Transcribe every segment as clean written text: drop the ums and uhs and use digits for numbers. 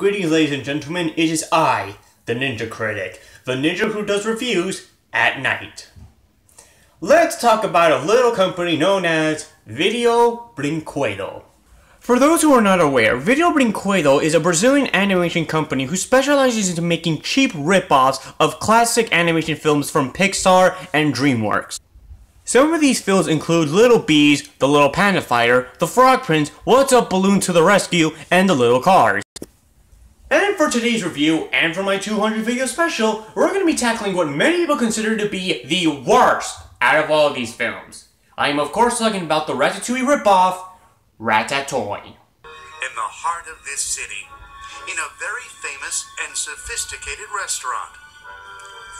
Greetings, ladies and gentlemen, it is I, the Ninja Critic, the ninja who does reviews at night. Let's talk about a little company known as Video Brinquedo. For those who are not aware, Video Brinquedo is a Brazilian animation company who specializes in making cheap rip-offs of classic animation films from Pixar and DreamWorks. Some of these films include Little Bees, The Little Panda Fighter, The Frog Prince, What's Up Balloon to the Rescue, and The Little Cars. And for today's review, and for my 200 video special, we're going to be tackling what many people consider to be the worst out of all of these films. I am of course talking about the Ratatouille ripoff, Ratatoing. In the heart of this city, in a very famous and sophisticated restaurant,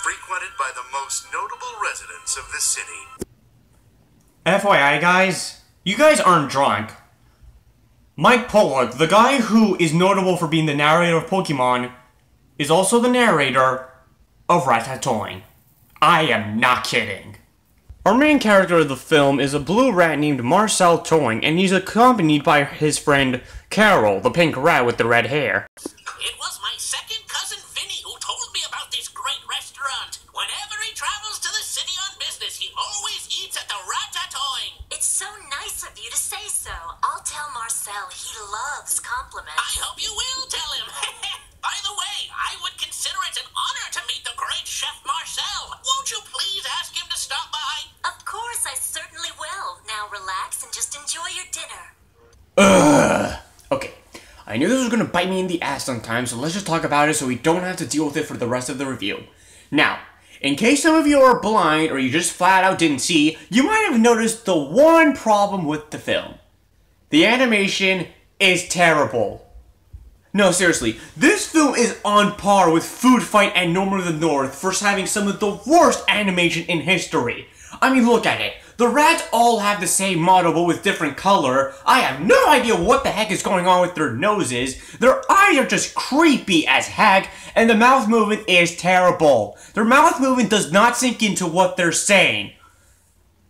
frequented by the most notable residents of the city. FYI guys, you guys aren't drunk. Mike Pollock, the guy who is notable for being the narrator of Pokemon, is also the narrator of Ratatoing. I am not kidding. Our main character of the film is a blue rat named Marcel Toing, and he's accompanied by his friend Carol, the pink rat with the red hair. It was my second cousin Vinny who told me about this great restaurant. Whenever he travels to the city on business, he always eats at the Ratatoing. It's so nice of you to say so. I'll tell Marcel he loves compliments. I hope you will tell him. By the way, I would consider it an honor to meet the great Chef Marcel. Won't you please ask him to stop by? Of course, I certainly will. Now relax and just enjoy your dinner. Okay, I knew this was gonna bite me in the ass sometime, so let's just talk about it so we don't have to deal with it for the rest of the review. Now, in case some of you are blind or you just flat out didn't see, you might have noticed the one problem with the film. The animation is terrible. No, seriously, this film is on par with Food Fight and Norman of the North for having some of the worst animation in history. I mean, look at it. The rats all have the same model but with different color. I have no idea what the heck is going on with their noses. Their eyes are just creepy as heck, and the mouth movement is terrible. Their mouth movement does not sink into what they're saying.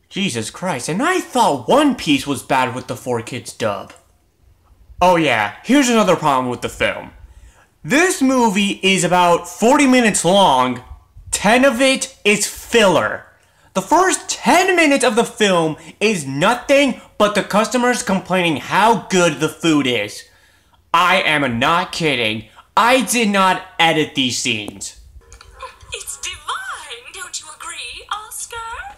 Jesus Christ, and I thought One Piece was bad with the 4Kids dub. Oh yeah, here's another problem with the film. This movie is about 40 minutes long, 10 of it is filler. The first 10 minutes of the film is nothing but the customers complaining how good the food is. I am not kidding. I did not edit these scenes. It's divine, don't you agree, Oscar?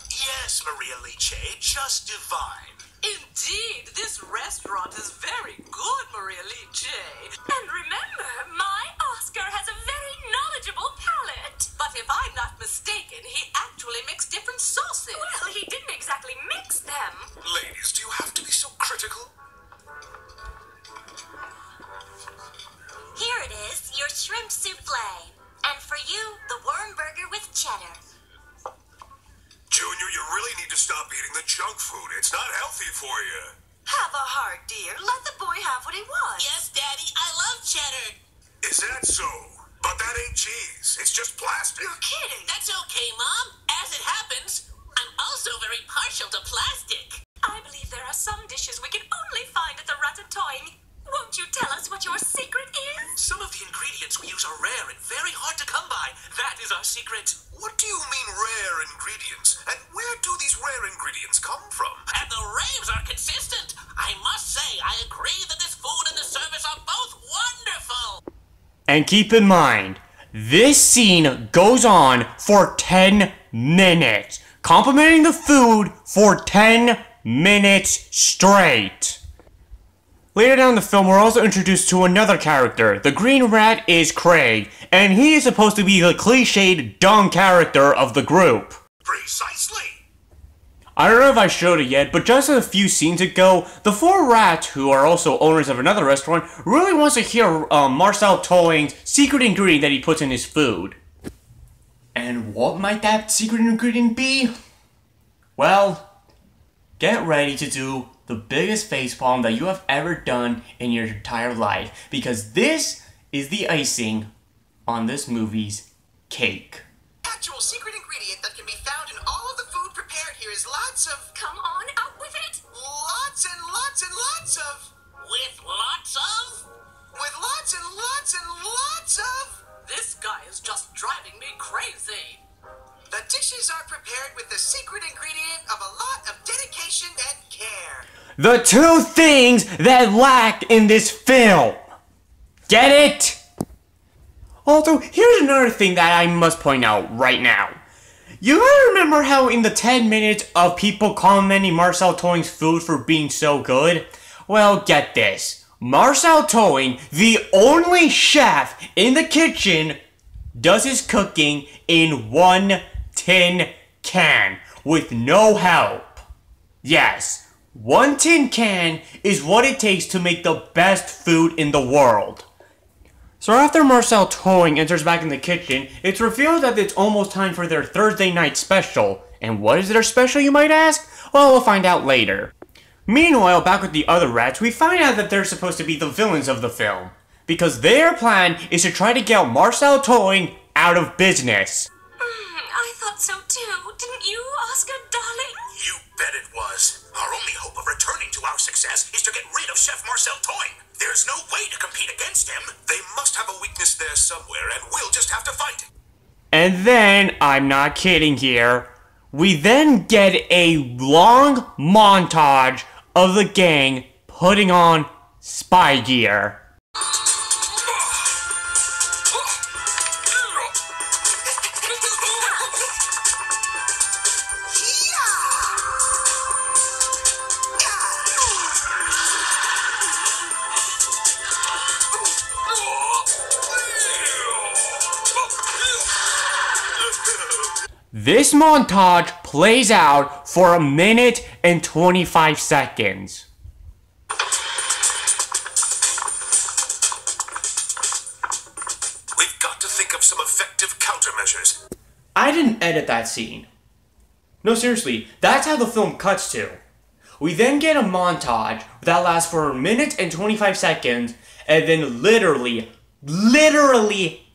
Yes, Maria Liche, just divine. Indeed, this restaurant is very good, Maria Liche. And remember, my Oscar has a very knowledgeable palate. But if I'm not mistaken, he actually mixed different sauces. Well, he didn't exactly mix them. Ladies, do you have to be so critical? Here it is, your shrimp souffle. And for you, the worm burger with cheddar. Junior, you really need to stop eating the junk food. It's not healthy for you. Have a heart, dear. Let the boy have what he wants. Yes, Daddy, I love cheddar. Is that so? But that ain't cheese. It's just plastic. You're kidding. That's okay, Mom. As it happens, I'm also very partial to plastic. I believe there are some dishes we can only find at the Ratatoing. Won't you tell us what your secret is? Some of the ingredients we use are rare and very hard to come by. That is our secret. What do you mean rare ingredients? And where do these rare ingredients come from? And the raves are consistent. I must say, I agree that this food and the service are both wonderful. And keep in mind, this scene goes on for 10 minutes, complimenting the food for 10 minutes straight. Later down in the film, we're also introduced to another character. The green rat is Craig, and he is supposed to be the cliched dumb character of the group. Precisely. I don't know if I showed it yet, but just a few scenes ago, the four rats, who are also owners of another restaurant, really wants to hear Marcel Toing's secret ingredient that he puts in his food. And what might that secret ingredient be? Well, get ready to do the biggest facepalm that you have ever done in your entire life, because this is the icing on this movie's cake. Actual secret ingredient that can be found in all of the food prepared here is lots of... Come on, out with it. Lots and lots and lots of... With lots of? With lots and lots and the secret ingredient of a lot of dedication and care. The two things that lack in this film. Get it? Also, here's another thing that I must point out right now. You gotta remember how in the 10 minutes of people complimenting Marcel Toing's food for being so good? Well, get this. Marcel Toing, the only chef in the kitchen, does his cooking in one tin can with no help. Yes, one tin can is what it takes to make the best food in the world. So after Marcel Toing enters back in the kitchen, it's revealed that it's almost time for their Thursday night special. And what is their special, you might ask? Well, we'll find out later. Meanwhile, back with the other rats, we find out that they're supposed to be the villains of the film. Because their plan is to try to get Marcel Toing out of business. I thought so too. Didn't you, Oscar, darling? You bet it was. Our only hope of returning to our success is to get rid of Chef Marcel Toing. There's no way to compete against him. They must have a weakness there somewhere, and we'll just have to fight it. And then, I'm not kidding here, we then get a long montage of the gang putting on spy gear. This montage plays out for 1 minute and 25 seconds. We've got to think of some effective countermeasures. I didn't edit that scene. No, seriously, that's how the film cuts to. We then get a montage that lasts for 1 minute and 25 seconds, and then literally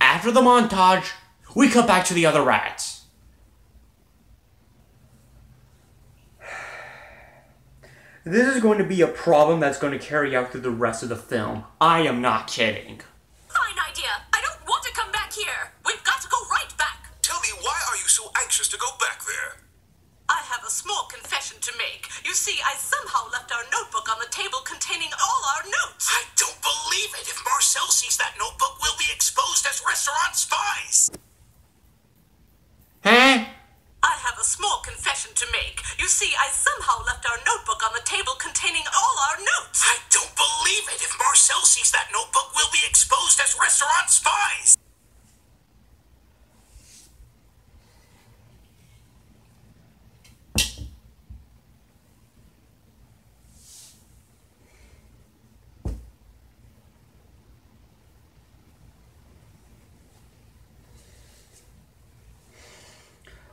after the montage, we cut back to the other rats. This is going to be a problem that's going to carry out through the rest of the film. I am not kidding. Fine idea. I don't want to come back here. We've got to go right back. Tell me, why are you so anxious to go back there? I have a small confession to make. You see, I somehow left our notebook on the table containing all our notes. I don't believe it. If Marcel sees that notebook, we'll be exposed as restaurant spies. Huh? I have a small confession to make. You see, I somehow left our notebook on the table containing all our notes. I don't believe it. If Marcel sees that notebook, we'll be exposed as restaurant spies.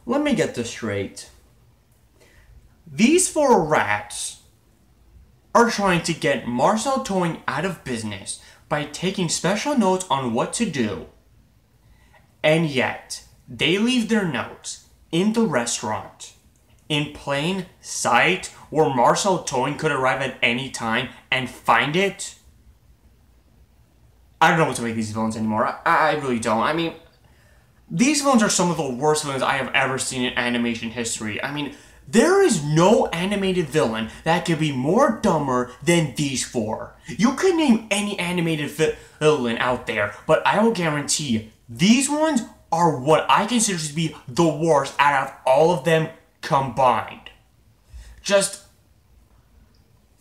Let me get this straight. These 4 rats are trying to get Marcel Toing out of business by taking special notes on what to do. And yet, they leave their notes in the restaurant, in plain sight, where Marcel Toing could arrive at any time and find it. I don't know what to make these villains anymore. I really don't. I mean, these villains are some of the worst villains I have ever seen in animation history. I mean, there is no animated villain that could be more dumber than these 4. You could name any animated villain out there, but I will guarantee these ones are what I consider to be the worst out of all of them combined. Just...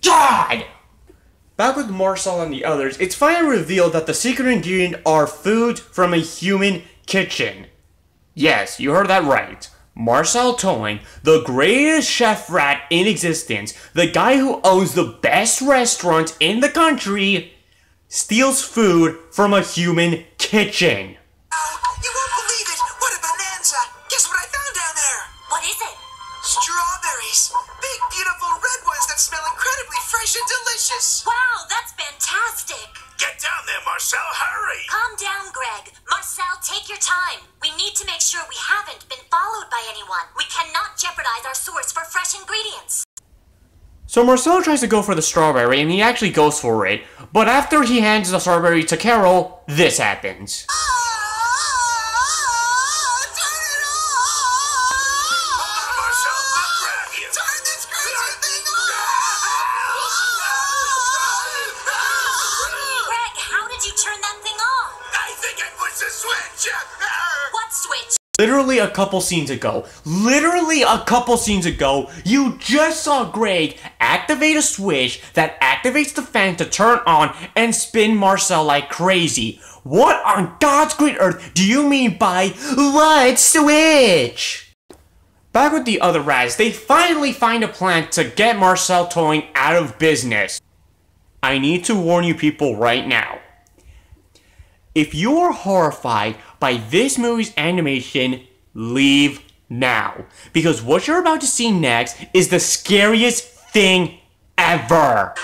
God! Back with Marcel and the others, it's finally revealed that the secret ingredient are foods from a human kitchen. Yes, you heard that right. Marcel Toing, the greatest chef rat in existence, the guy who owns the best restaurant in the country, steals food from a human kitchen. Oh, you won't believe it! What a bonanza! Guess what I found down there? What is it? Strawberries! Big, beautiful red ones that smell incredibly fresh and delicious! Wow, that's fantastic. Get down there, Marcel, hurry! Calm down, Greg. Marcel, take your time. We need to make sure we haven't been followed by anyone. We cannot jeopardize our source for fresh ingredients. So Marcel tries to go for the strawberry, and he actually goes for it. But after he hands the strawberry to Carol, this happens. Hold on, did you turn that thing off? I think I pushed the switch! What switch? Literally a couple scenes ago, you just saw Greg activate a switch that activates the fan to turn on and spin Marcel like crazy. What on God's great earth do you mean by what switch? Back with the other rats, they finally find a plan to get Marcel Towing out of business. I need to warn you people right now. If you are horrified by this movie's animation, leave now. Because what you're about to see next is the scariest thing ever.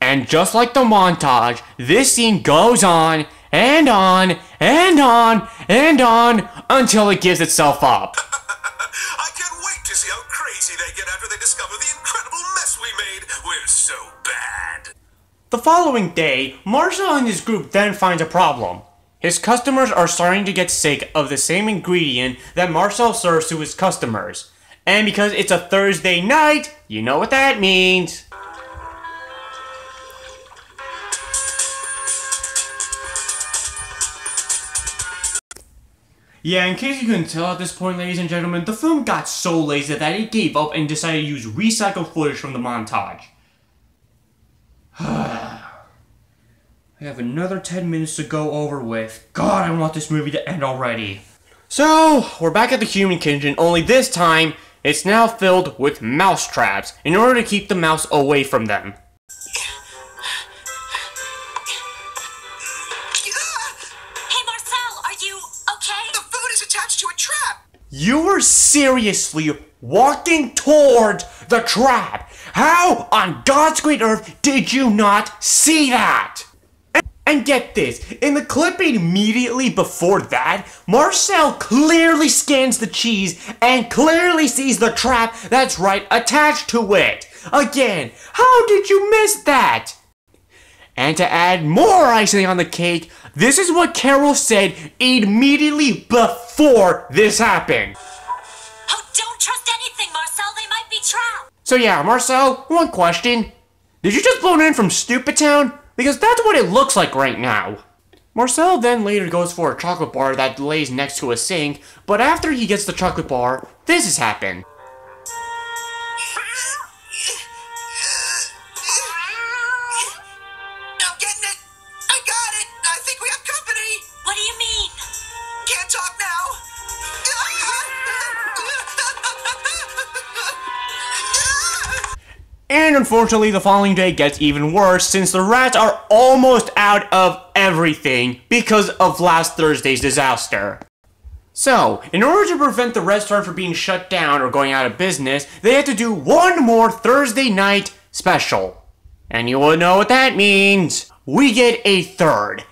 And just like the montage, this scene goes on and on and on and on until it gives itself up. I can't wait to see how crazy they get after they discover the incredible mess we made. We're so bad. The following day, Marcel and his group then finds a problem. His customers are starting to get sick of the same ingredient that Marcel serves to his customers. And because it's a Thursday night, you know what that means. Yeah, in case you couldn't tell at this point, ladies and gentlemen, the film got so lazy that it gave up and decided to use recycled footage from the montage. I have another 10 minutes to go over with. God, I want this movie to end already. So, we're back at the human kitchen, only this time, it's now filled with mouse traps in order to keep the mouse away from them. Hey, Marcel, are you okay? The food is attached to a trap. You were seriously walking towards the trap. How on God's great earth did you not see that? And get this, in the clip immediately before that, Marcel clearly scans the cheese and clearly sees the trap that's right attached to it. Again, how did you miss that? And to add more icing on the cake, this is what Carol said immediately before this happened. Oh, don't trust anything, Marcel. They might be trapped. So yeah, Marcel, one question. Did you just blow in from Stupid Town? Because that's what it looks like right now. Marcel then later goes for a chocolate bar that lays next to a sink, but after he gets the chocolate bar, this has happened. I'm getting it. I got it. I think we have company. What do you mean? Can't talk now. And unfortunately, the following day gets even worse since the rats are almost out of everything because of last Thursday's disaster. So, in order to prevent the restaurant from being shut down or going out of business, they had to do one more Thursday night special. And you will know what that means. We get a third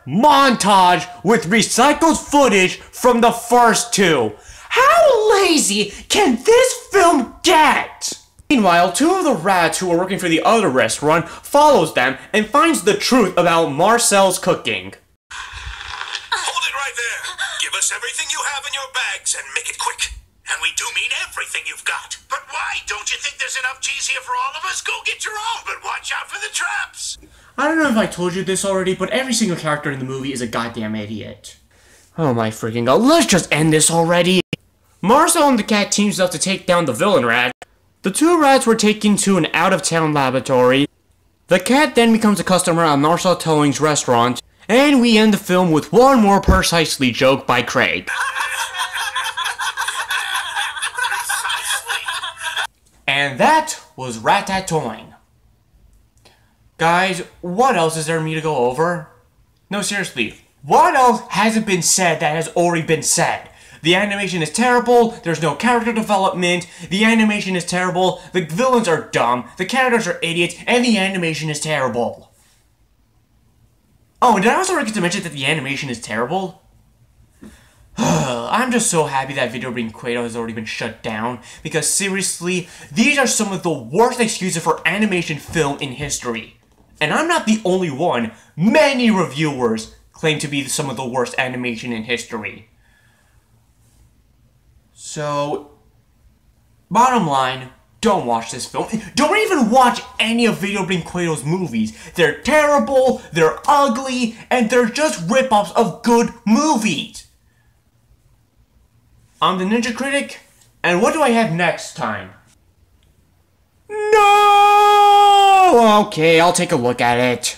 montage with recycled footage from the first two. How lazy can this film get? Meanwhile, two of the rats who are working for the other restaurant follows them and finds the truth about Marcel's cooking. Hold it right there. Give us everything you have in your bags and make it quick. And we do mean everything you've got. But why? Don't you think there's enough cheese here for all of us? Go get your own, but watch out for the traps. I don't know if I told you this already, but every single character in the movie is a goddamn idiot. Oh my freaking god, let's just end this already. Marcel and the cat teams up to take down the villain rat. The two rats were taken to an out-of-town laboratory. The cat then becomes a customer at Marcel Towing's restaurant, and we end the film with one more precisely joke by Craig. And that was Ratatoing. Guys, what else is there for me to go over? No, seriously, what else hasn't been said that has already been said? The animation is terrible, there's no character development, the animation is terrible, the villains are dumb, the characters are idiots, and the animation is terrible. Oh, and did I also forget to mention that the animation is terrible? I'm just so happy that Video Brain Quato has already been shut down, because seriously, these are some of the worst excuses for animation film in history. And I'm not the only one. Many reviewers claim to be some of the worst animation in history. So, bottom line, don't watch this film. Don't even watch any of Video Brain Quato's movies. They're terrible, they're ugly, and they're just rip-offs of good movies. I'm the Ninja Critic, and what do I have next time? No! Okay, I'll take a look at it.